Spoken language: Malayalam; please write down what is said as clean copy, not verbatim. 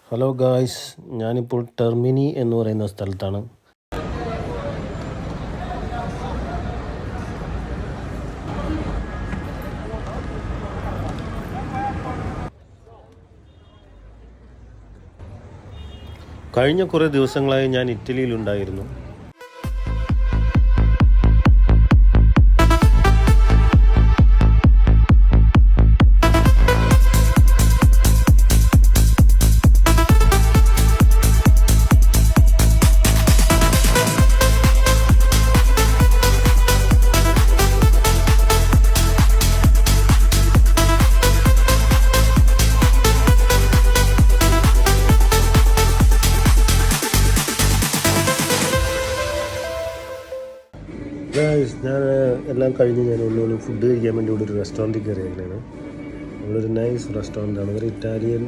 ഹലോ ഗായ്സ്, ഞാനിപ്പോൾ ടെർമിനി എന്ന് പറയുന്ന സ്ഥലത്താണ്. കഴിഞ്ഞ കുറേ ദിവസങ്ങളായി ഞാൻ ഇറ്റലിയിലുണ്ടായിരുന്നു. ഞാൻ എല്ലാം കഴിഞ്ഞ് ഞാൻ ഒന്നുകൂടി ഫുഡ് കഴിക്കാൻ വേണ്ടി ഇവിടെ ഒരു റെസ്റ്റോറൻറ്റിൽ കയറിയേക്കണേണ്. നമ്മളൊരു നൈസ് റെസ്റ്റോറൻ്റാണ്, ഒരു ഇറ്റാലിയൻ